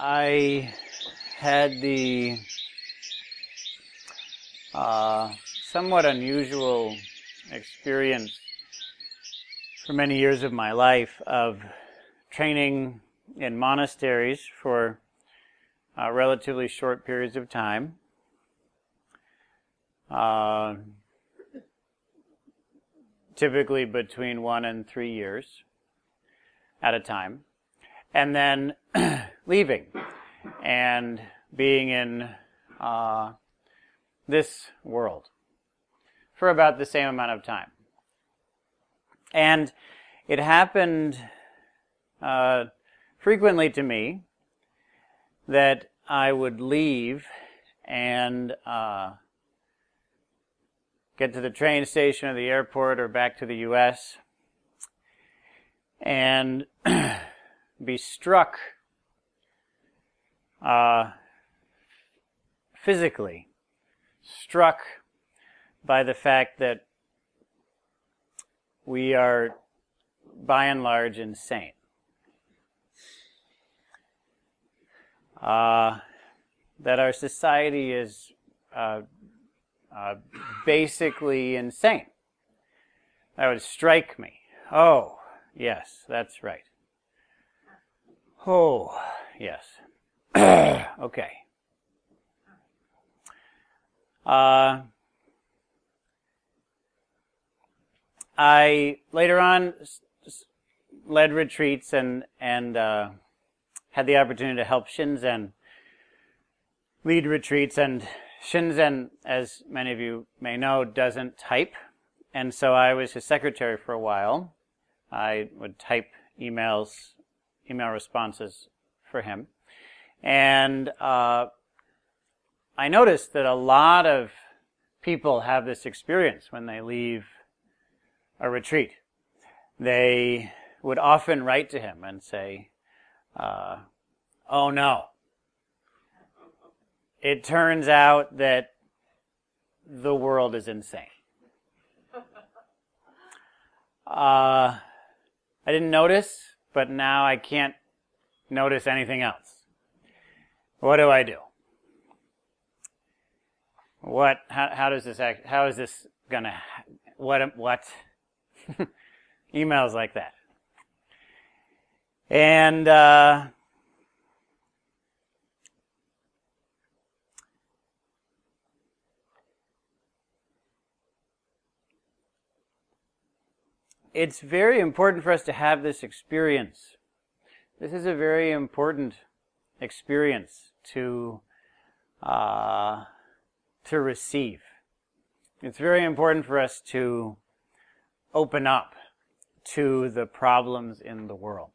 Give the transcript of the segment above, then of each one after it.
I had the somewhat unusual experience for many years of my life of training in monasteries for relatively short periods of time. Typically between 1 and 3 years at a time, and then leaving and being in this world for about the same amount of time. And it happened frequently to me that I would leave and get to the train station or the airport or back to the U.S. and be struck physically struck by the fact that we are by and large insane. That our society is basically insane. That would strike me. Oh, yes, that's right. Oh, yes. Okay. I later on led retreats and had the opportunity to help Shinzen lead retreats, and Shinzen, as many of you may know, doesn't type, and so I was his secretary for a while. I would type email responses for him, and I noticed that a lot of people have this experience when they leave a retreat. They would often write to him and say, oh no, it turns out that the world is insane. I didn't notice, but now I can't notice anything else. What do I do? How does this act? How is this gonna? What? Emails like that. And it's very important for us to have this experience. This is a very important experience to receive. It's very important for us to open up to the problems in the world.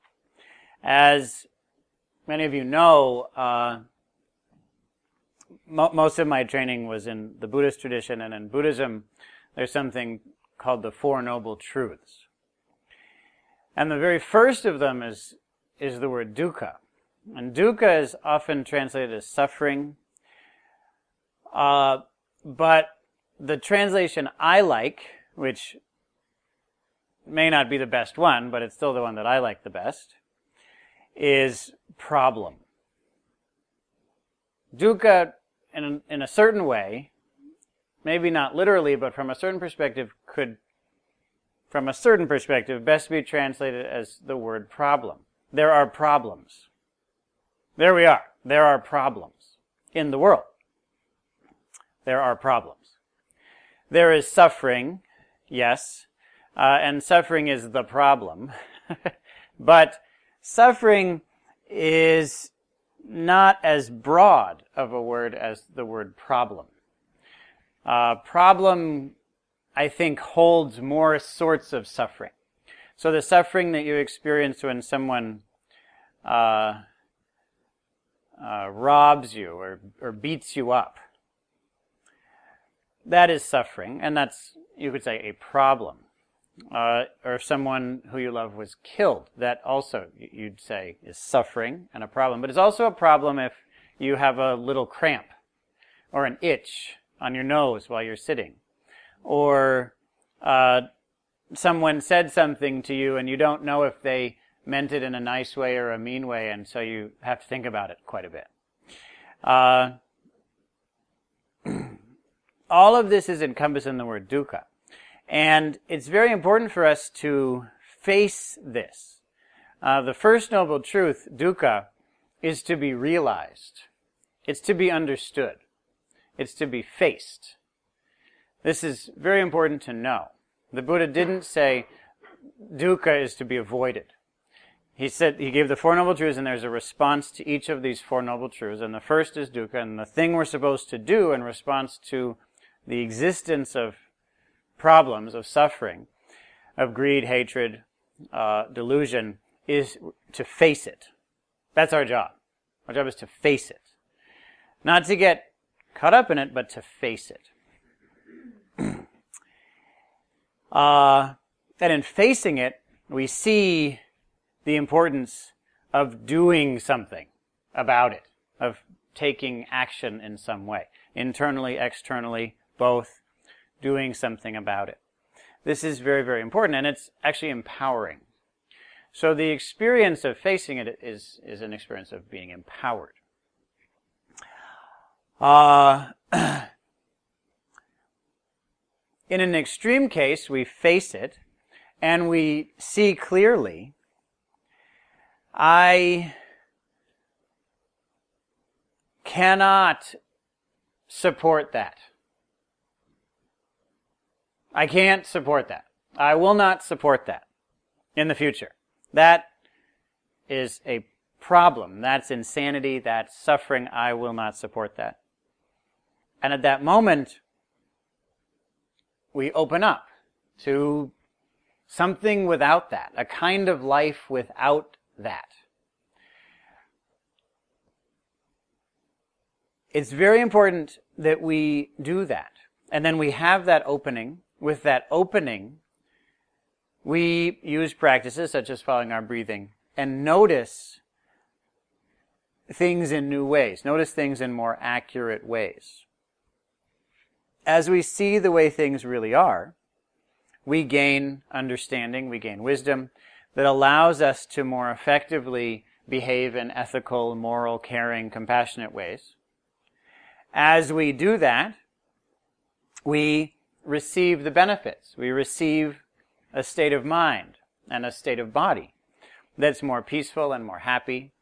As many of you know, most of my training was in the Buddhist tradition, and in Buddhism there's something called the Four Noble Truths. And the very first of them is the word dukkha. And dukkha is often translated as suffering, but the translation I like, which may not be the best one, but it's still the one that I like the best, is problem. Dukkha, in a certain way, maybe not literally, but from a certain perspective, could, from a certain perspective, best be translated as the word problem. There are problems. There we are. There are problems in the world. There are problems. There is suffering, yes, and suffering is the problem. But suffering is not as broad of a word as the word problem. Problem, I think, holds more sorts of suffering. So the suffering that you experience when someone robs you or beats you up, that is suffering, and that's, you could say, a problem. Or someone who you love was killed, that also, you'd say, is suffering and a problem. But it's also a problem if you have a little cramp or an itch on your nose while you're sitting. Or someone said something to you and you don't know if they meant it in a nice way or a mean way, and so you have to think about it quite a bit. All of this is encompassed in the word dukkha. And it's very important for us to face this. The first noble truth, dukkha, is to be realized. It's to be understood. It's to be faced. This is very important to know. The Buddha didn't say dukkha is to be avoided. He said, he gave the Four Noble Truths, and there's a response to each of these Four Noble Truths. And the first is dukkha, and the thing we're supposed to do in response to the existence of problems, of suffering, of greed, hatred, delusion, is to face it. That's our job. Our job is to face it. Not to get caught up in it, but to face it. And in facing it, we see the importance of doing something about it, of taking action in some way. Internally, externally, both, doing something about it. This is very, very important, and it's actually empowering. So the experience of facing it is an experience of being empowered. In an extreme case, we face it, and we see clearly, I cannot support that. I can't support that. I will not support that in the future. That is a problem. That's insanity. That's suffering. I will not support that. And at that moment, we open up to something without that, a kind of life without that. It's very important that we do that. And then we have that opening. With that opening, we use practices such as following our breathing and notice things in new ways. Notice things in more accurate ways. As we see the way things really are, we gain understanding, we gain wisdom that allows us to more effectively behave in ethical, moral, caring, compassionate ways. As we do that, we receive the benefits. We receive a state of mind and a state of body that's more peaceful and more happy.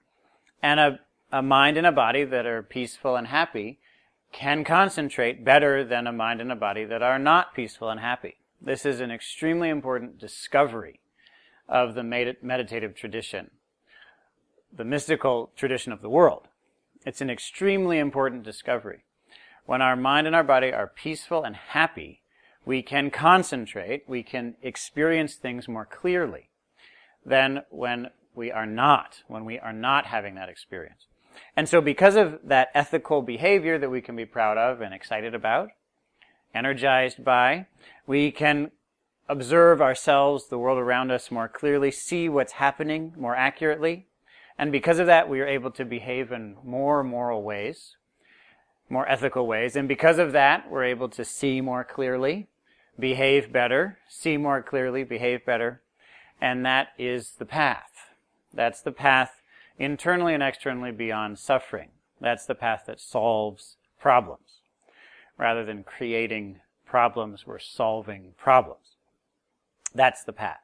And a mind and a body that are peaceful and happy can concentrate better than a mind and a body that are not peaceful and happy. This is an extremely important discovery of the meditative tradition, the mystical tradition of the world. It's an extremely important discovery. When our mind and our body are peaceful and happy, we can concentrate, we can experience things more clearly than when we are not having that experience. And so because of that ethical behavior that we can be proud of and excited about, energized by, we can observe ourselves, the world around us more clearly, see what's happening more accurately. And because of that, we are able to behave in more moral ways, more ethical ways. And because of that, we're able to see more clearly, behave better, see more clearly, behave better. And that is the path. That's the path internally and externally beyond suffering. That's the path that solves problems. Rather than creating problems, we're solving problems. That's the path.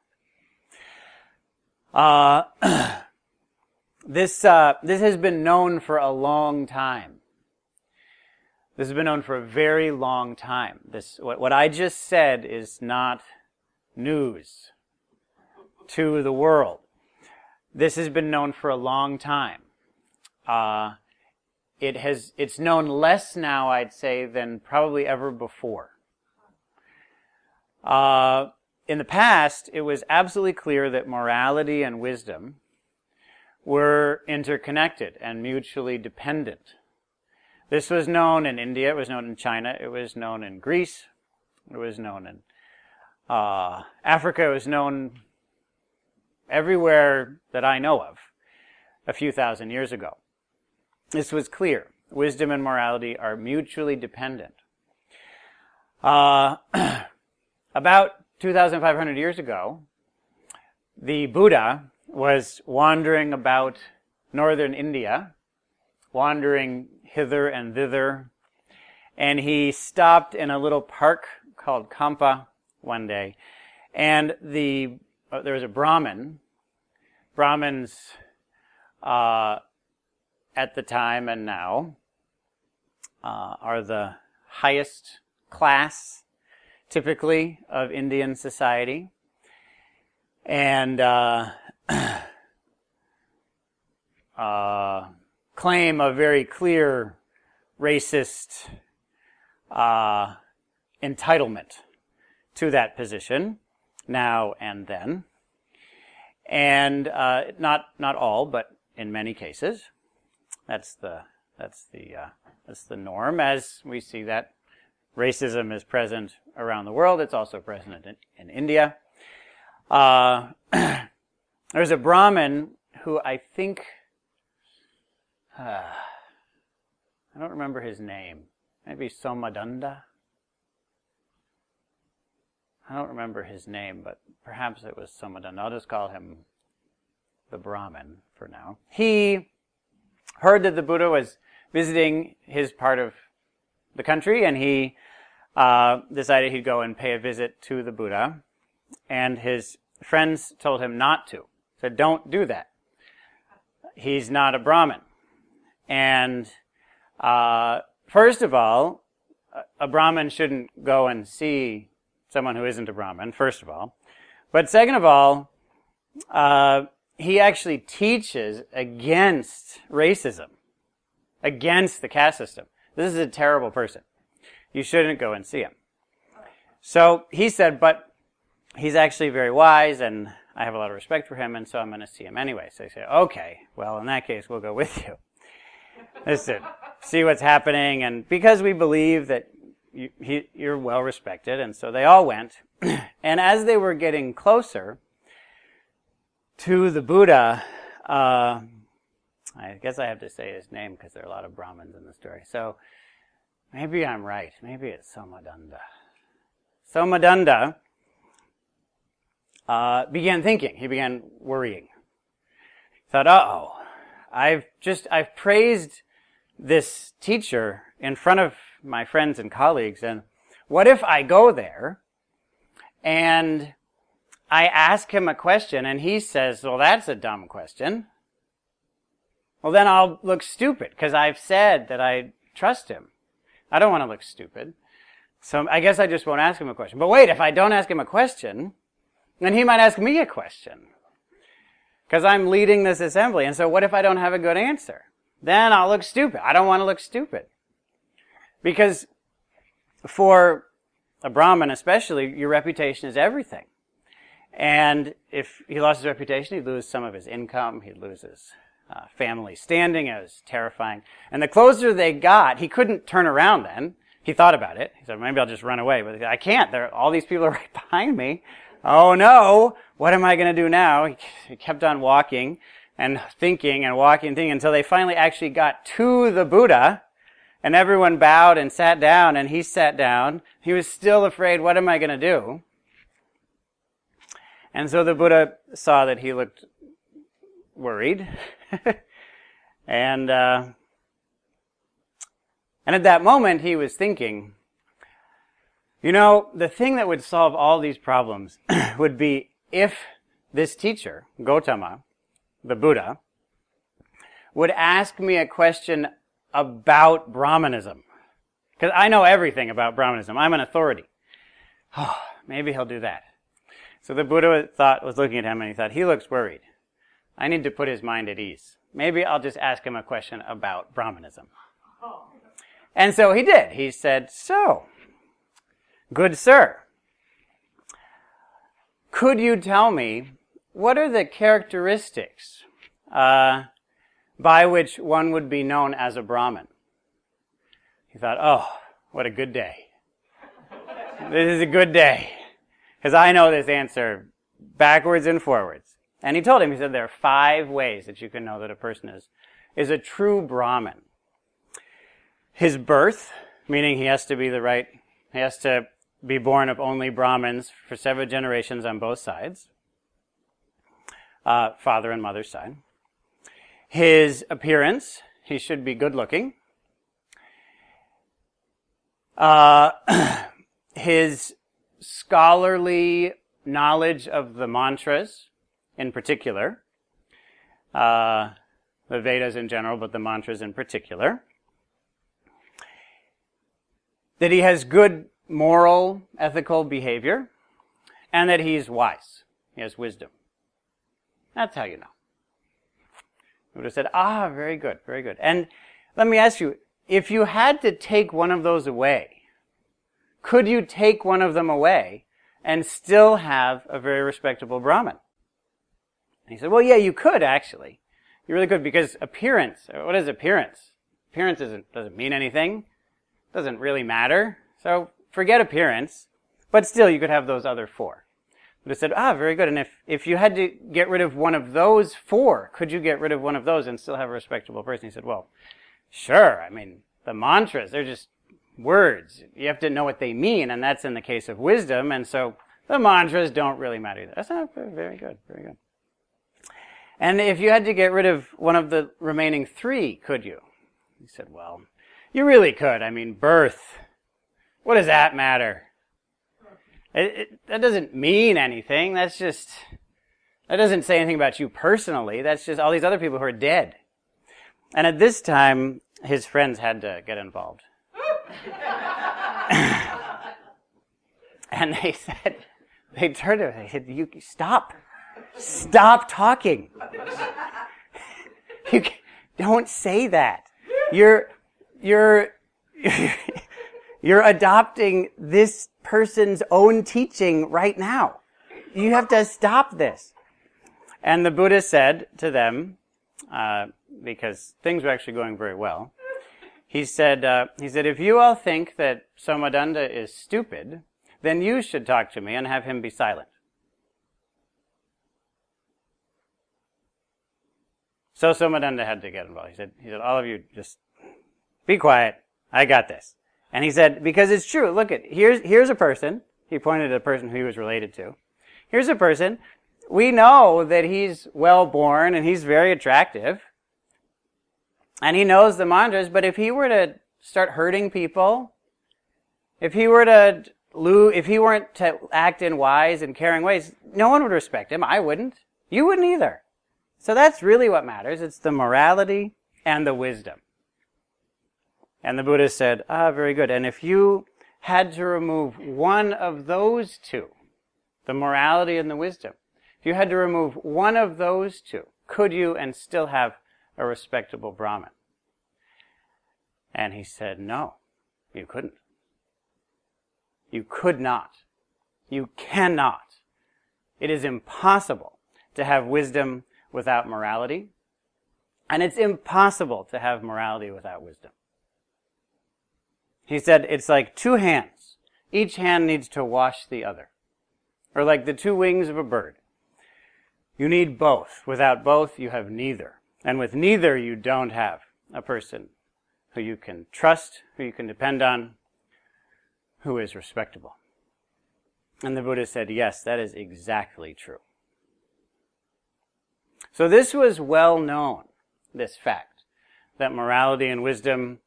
This has been known for a long time. This has been known for a very long time. What I just said is not news to the world. This has been known for a long time. It's known less now, I'd say, than probably ever before. In the past, it was absolutely clear that morality and wisdom were interconnected and mutually dependent. This was known in India, it was known in China, it was known in Greece, it was known in Africa, it was known everywhere that I know of a few thousand years ago. This was clear. Wisdom and morality are mutually dependent. About 2,500 years ago, the Buddha was wandering about northern India, wandering hither and thither, and he stopped in a little park called Kampa one day, and there was a Brahmin. Brahmins at the time and now are the highest class, typically, of Indian society, and claim a very clear racist entitlement to that position now and then, and not all, but in many cases, that's the norm. As we see that racism is present around the world, it's also present in India. There's a Brahmin who I think I don't remember his name. Maybe Somadanda. I don't remember his name, but perhaps it was Somadanda. I'll just call him the Brahmin for now. He heard that the Buddha was visiting his part of the country, and he decided he'd go and pay a visit to the Buddha. And his friends told him not to. Said, don't do that. He's not a Brahmin. And first of all, a Brahmin shouldn't go and see someone who isn't a Brahmin, first of all. But second of all, he actually teaches against racism, against the caste system. This is a terrible person. You shouldn't go and see him. So he said, but he's actually very wise, and I have a lot of respect for him, and so I'm going to see him anyway. So they say, okay, well, in that case, we'll go with you. Just to see what's happening, and because we believe that you're well respected, and so they all went. And as they were getting closer to the Buddha, I guess I have to say his name because there are a lot of Brahmins in the story. So maybe I'm right. Maybe it's Somadanda. Somadanda began thinking. He began worrying. He thought, uh-oh, I've praised this teacher in front of my friends and colleagues, and what if I go there and I ask him a question and he says, well, that's a dumb question. Well, then I'll look stupid because I've said that I trust him. I don't want to look stupid. So I guess I just won't ask him a question. But wait, if I don't ask him a question, then he might ask me a question because I'm leading this assembly. And so what if I don't have a good answer? Then I'll look stupid. I don't want to look stupid. Because for a Brahmin especially, your reputation is everything. And if he lost his reputation, he'd lose some of his income, he'd lose his family standing. It was terrifying. And the closer they got, he couldn't turn around then. He thought about it. He said, maybe I'll just run away. But he said, I can't. All these people are right behind me. Oh no, what am I going to do now? He kept on walking and thinking and walking and thinking until they finally actually got to the Buddha. And everyone bowed and sat down, and he sat down. He was still afraid, what am I going to do? And so the Buddha saw that he looked worried. And at that moment, he was thinking, the thing that would solve all these problems would be if this teacher, Gautama, the Buddha, would ask me a question about Brahmanism. Because I know everything about Brahmanism. I'm an authority. Oh, maybe he'll do that. So the Buddha was looking at him and he thought, he looks worried. I need to put his mind at ease. Maybe I'll just ask him a question about Brahmanism. And so he did. He said, so, good sir, could you tell me what are the characteristics by which one would be known as a Brahmin? He thought, oh, what a good day. This is a good day. Because I know this answer backwards and forwards. And he told him, he said, there are 5 ways that you can know that a person is a true Brahmin. His birth, meaning he has to be born of only Brahmins for several generations on both sides. father and mother's side. His appearance, he should be good looking. His scholarly knowledge of the mantras in particular, the Vedas in general, but the mantras in particular. That he has good moral, ethical behavior, and that he's wise. He has wisdom. That's how you know. He would have said, very good, very good. And let me ask you, if you had to take one of those away, could you take one of them away and still have a very respectable Brahmin? And he said, well, yeah, you could actually. You really could, because appearance, what is appearance? Appearance doesn't mean anything. Doesn't really matter. So forget appearance, but still you could have those other four. But it said, very good. And if you had to get rid of one of those four, could you get rid of one of those and still have a respectable person? He said, well, sure. I mean, the mantras, they're just words. You have to know what they mean, and that's in the case of wisdom, and so the mantras don't really matter either. That's not very good, very good. And if you had to get rid of one of the remaining three, could you? He said, well, you really could. I mean, birth. What does that matter? That doesn't mean anything. That doesn't say anything about you personally. That's just all these other people who are dead. And at this time, his friends had to get involved. And they turned to him, they said, you stop talking. You don't say that. You're adopting this person's own teaching right now. You have to stop this. And the Buddha said to them, because things were actually going very well, he said, if you all think that Somadanda is stupid, then you should talk to me and have him be silent. So Somadanda had to get involved. He said, all of you just be quiet. I got this. And he said, because it's true. Look here's a person. He pointed at a person who he was related to. Here's a person. We know that he's well born and he's very attractive. And he knows the mantras, but if he were to start hurting people, if he weren't to act in wise and caring ways, no one would respect him. I wouldn't. You wouldn't either. So that's really what matters. It's the morality and the wisdom. And the Buddha said, very good. And if you had to remove one of those two, the morality and the wisdom, if you had to remove one of those two, could you and still have a respectable Brahmin? And he said, no, you couldn't. You could not. You cannot. It is impossible to have wisdom without morality, and it's impossible to have morality without wisdom. He said it's like two hands. Each hand needs to wash the other. Or like the two wings of a bird. You need both. Without both, you have neither. And with neither, you don't have a person who you can trust, who you can depend on, who is respectable. And the Buddha said, yes, that is exactly true. So this was well known, this fact, that morality and wisdom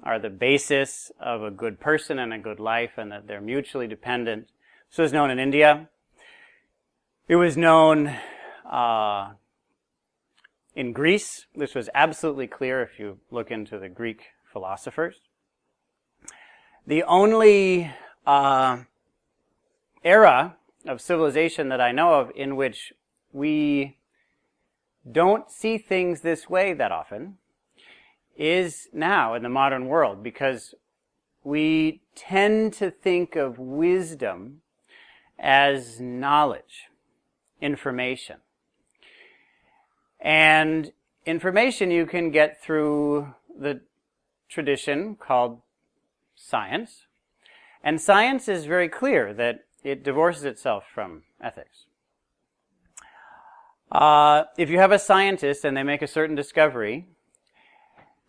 are the basis of a good person and a good life, and that they're mutually dependent. This was known in India. It was known in Greece. This was absolutely clear if you look into the Greek philosophers. The only era of civilization that I know of in which we don't see things this way that often is now in the modern world, because we tend to think of wisdom as knowledge, information. And information you can get through the tradition called science. And science is very clear that it divorces itself from ethics. If you have a scientist and they make a certain discovery,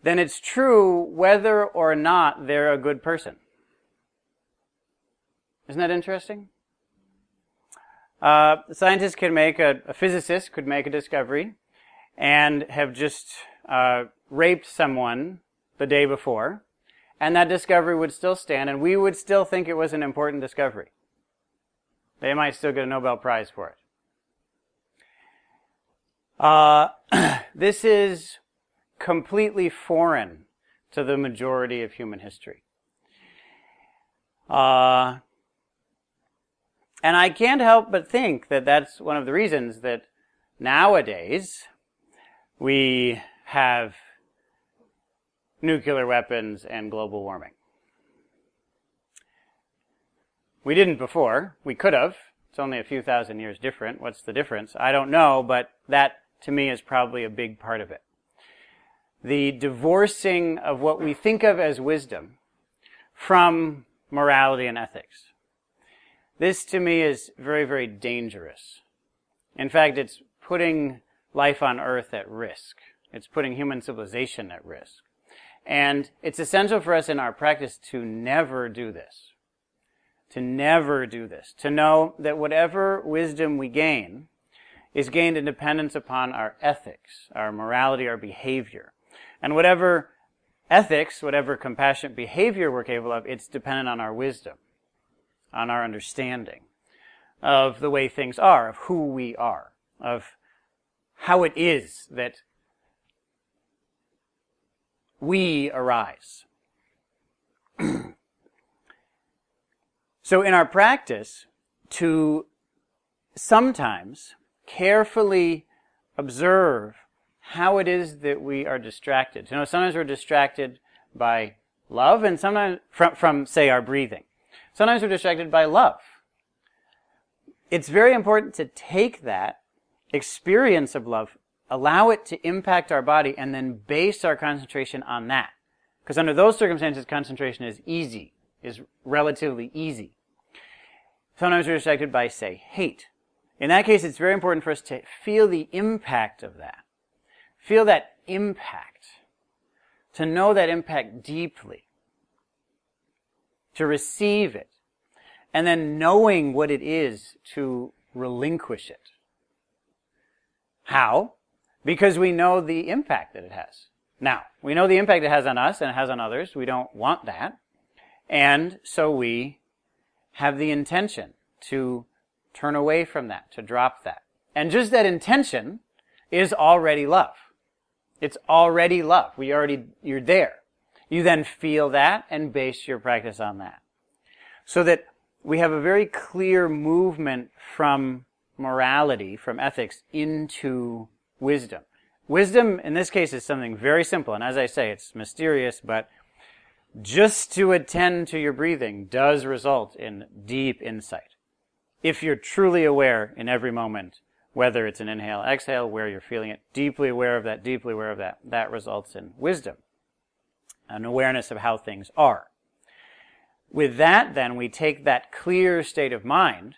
then it's true whether or not they're a good person. Isn't that interesting? Scientists could make a physicist could make a discovery and have just raped someone the day before, and that discovery would still stand, and we would still think it was an important discovery. They might still get a Nobel Prize for it. This is completely foreign to the majority of human history. And I can't help but think that that's one of the reasons that nowadays we have nuclear weapons and global warming. We didn't before. We could have. It's only a few thousand years different. What's the difference? I don't know, but that, to me, is probably a big part of it. The divorcing of what we think of as wisdom from morality and ethics. This, to me, is very, very dangerous. In fact, it's putting life on Earth at risk. It's putting human civilization at risk. And it's essential for us in our practice to never do this. To never do this. To know that whatever wisdom we gain is gained in dependence upon our ethics, our morality, our behavior. And whatever ethics, whatever compassionate behavior we're capable of, it's dependent on our wisdom, on our understanding of the way things are, of who we are, of how it is that we arise. So in our practice, to sometimes carefully observe how it is that we are distracted. You know, sometimes we're distracted by love, and sometimes from say, our breathing. Sometimes we're distracted by love. It's very important to take that experience of love, allow it to impact our body, and then base our concentration on that. Because under those circumstances, concentration is relatively easy. Sometimes we're distracted by, say, hate. In that case, it's very important for us to feel the impact of that. Feel that impact. To know that impact deeply. To receive it. And then knowing what it is to relinquish it. How? Because we know the impact that it has. Now, we know the impact it has on us and it has on others. We don't want that. And so we have the intention to turn away from that, to drop that. And just that intention is already love. It's already love. You're there. You then feel that and base your practice on that. So that we have a very clear movement from morality, from ethics, into wisdom. Wisdom, in this case, is something very simple. And as I say, it's mysterious, but just to attend to your breathing does result in deep insight. If you're truly aware in every moment, whether it's an inhale, exhale, where you're feeling it, deeply aware of that, that results in wisdom. An awareness of how things are. With that, then, we take that clear state of mind,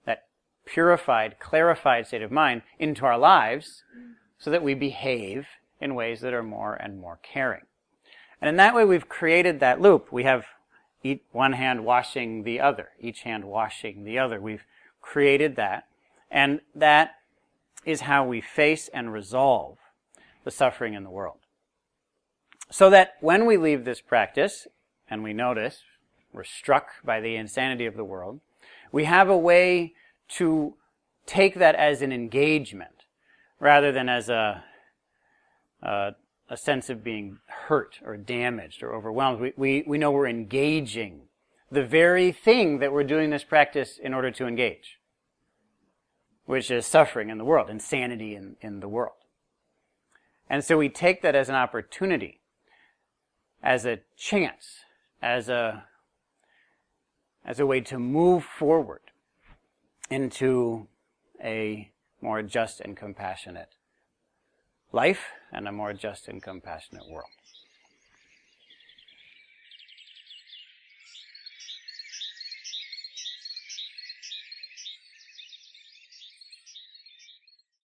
that purified, clarified state of mind, into our lives so that we behave in ways that are more and more caring. And in that way, we've created that loop. We have one hand washing the other, each hand washing the other. We've created that. And that is how we face and resolve the suffering in the world. So that when we leave this practice, and we notice, we're struck by the insanity of the world, we have a way to take that as an engagement, rather than as a sense of being hurt or damaged or overwhelmed. We know we're engaging the very thing that we're doing this practice in order to engage, which is suffering in the world, insanity in the world. And so we take that as an opportunity, as a chance, as a way to move forward into a more just and compassionate life and a more just and compassionate world.